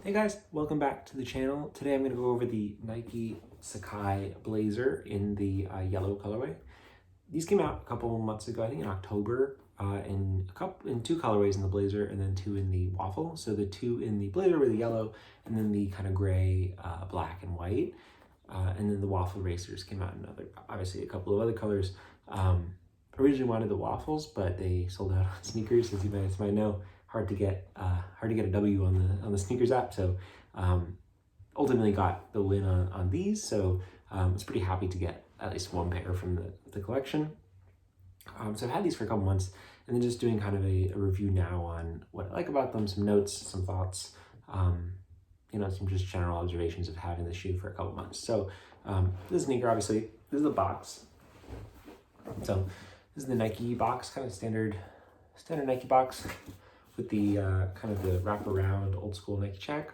Hey guys, welcome back to the channel. Today I'm going to go over the Nike Sacai Blazer in the yellow colorway. These came out a couple months ago, I think in October, in two colorways in the Blazer and then two in the waffle. So the two in the Blazer were the yellow and then the kind of gray, black and white. And then the waffle racers came out in obviously a couple of other colors. Originally wanted the waffles, but they sold out on sneakers, as you guys might know. Hard to get a W on the sneakers app. So ultimately got the win on these. So I was pretty happy to get at least one pair from the collection. So I've had these for a couple months, and then just doing kind of a review now on what I like about them, some notes, some thoughts, some just general observations of having the shoe for a couple months. So this sneaker, obviously, this is the box. So this is the Nike box, kind of standard Nike box with the kind of the wraparound old school Nike check.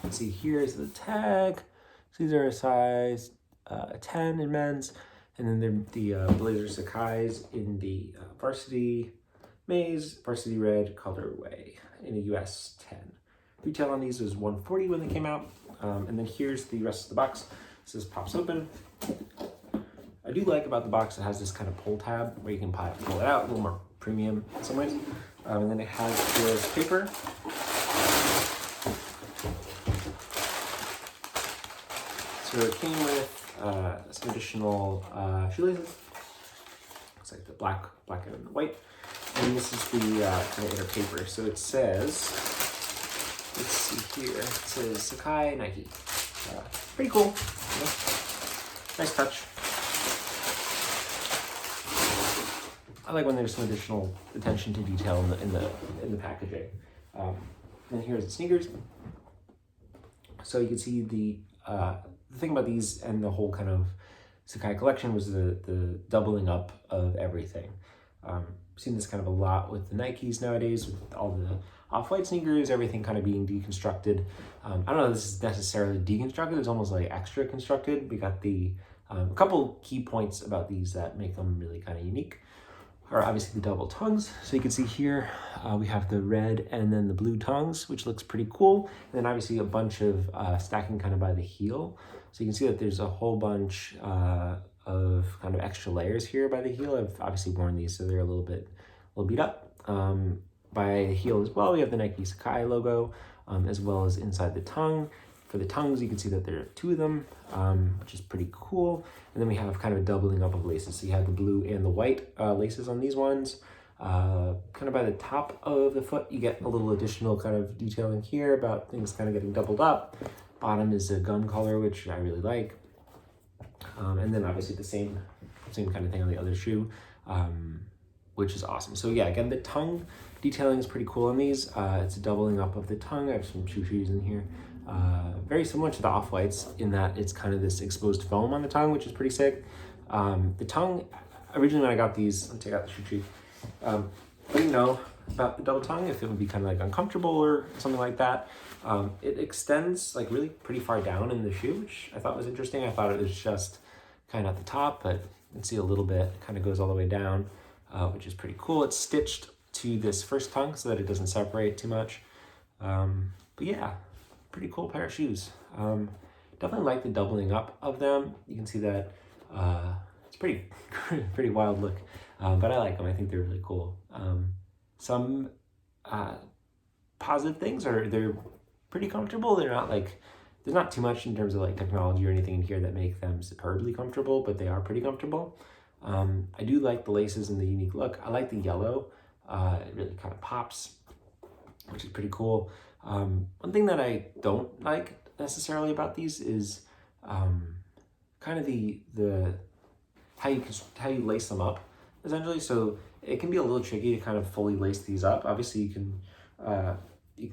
Let's see, here is the tag. So these are a size 10 in men's, and then they're the Blazer Sacai's in the varsity maize, varsity red colorway in a US 10. Retail on these was $140 when they came out, and then here's the rest of the box. So this pops open. I do like about the box, it has this kind of pull tab where you can pull it out, a little more premium in some ways. And then it has this paper. So it came with some additional shoelaces. Looks like the black and white. And this is the kind of inner paper. So it says, let's see here, it says Sacai Nike. Pretty cool. Nice touch. I like when there's some additional attention to detail in the packaging. And here's the sneakers. So you can see the thing about these and the whole kind of Sacai collection was the doubling up of everything. I've seen this kind of a lot with the Nikes nowadays, with all the off-white sneakers, everything kind of being deconstructed. I don't know if this is necessarily deconstructed, it's almost like extra constructed. We got the a couple key points about these that make them really kind of unique are obviously the double tongues. So you can see here, we have the red and then the blue tongues, which looks pretty cool. And then obviously a bunch of stacking kind of by the heel. So you can see that there's a whole bunch of kind of extra layers here by the heel. I've obviously worn these, so they're a little beat up. By the heel as well, we have the Nike Sacai logo, as well as inside the tongue. For the tongues, you can see that there are two of them, which is pretty cool. And then we have kind of a doubling up of laces. So you have the blue and the white laces on these ones. Kind of by the top of the foot, you get a little additional kind of detailing here about things kind of getting doubled up. Bottom is a gum color, which I really like. And then obviously the same kind of thing on the other shoe, which is awesome. So yeah, again, the tongue detailing is pretty cool on these. It's a doubling up of the tongue. I have some shoes in here. Very similar to the off-whites in that it's kind of this exposed foam on the tongue, which is pretty sick. The tongue, originally when I got these, let me take out the shoe tree. I didn't know about the double tongue, if it would be kind of like uncomfortable or something like that. It extends like really pretty far down in the shoe, which I thought was interesting. I thought it was just kind of at the top, but you can see a little bit, kind of goes all the way down, which is pretty cool. It's stitched to this first tongue so that it doesn't separate too much. But yeah, pretty cool pair of shoes. Definitely like the doubling up of them. You can see that it's pretty wild look, but I like them. I think they're really cool. Some positive things are they're pretty comfortable. They're not like, there's not too much in terms of like technology or anything in here that make them superbly comfortable, but they are pretty comfortable. I do like the laces and the unique look. I like the yellow. It really kind of pops, which is pretty cool. One thing that I don't like necessarily about these is kind of the how you lace them up, essentially. So it can be a little tricky to kind of fully lace these up. Obviously, you can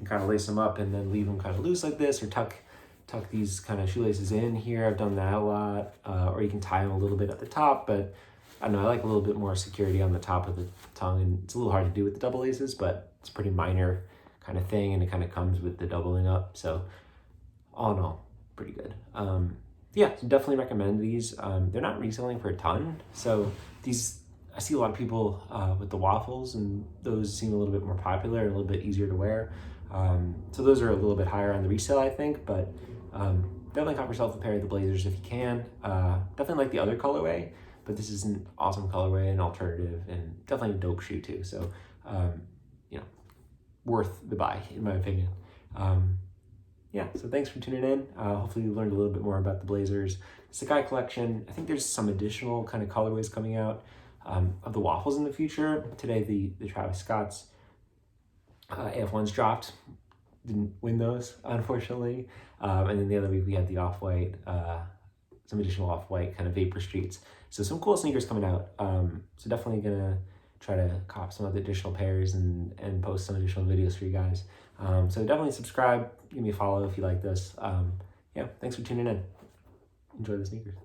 kind of lace them up and then leave them kind of loose like this, or tuck these kind of shoelaces in here. I've done that a lot. Or you can tie them a little bit at the top, but I don't know, I like a little bit more security on the top of the tongue, and it's a little hard to do with the double laces, but it's a pretty minor kind of thing, and it kind of comes with the doubling up. So all in all, pretty good. Yeah, so definitely recommend these. They're not reselling for a ton, so these, I see a lot of people with the waffles, and those seem a little bit more popular and a little bit easier to wear. So those are a little bit higher on the resale, I think, but definitely cop yourself a pair of the Blazers if you can. Definitely like the other colorway, but this is an awesome colorway, an alternative, and definitely a dope shoe too. So, worth the buy, in my opinion. Yeah, so thanks for tuning in. Hopefully you learned a little bit more about the Blazers. Sacai collection, I think there's some additional kind of colorways coming out of the waffles in the future. Today, the Travis Scott's AF1s dropped. Didn't win those, unfortunately. And then the other week we had the off-white, some additional off-white kind of Vapor Streets. So some cool sneakers coming out. So definitely gonna try to cop some of the additional pairs and post some additional videos for you guys. So definitely subscribe, give me a follow if you like this. Yeah, thanks for tuning in. Enjoy the sneakers.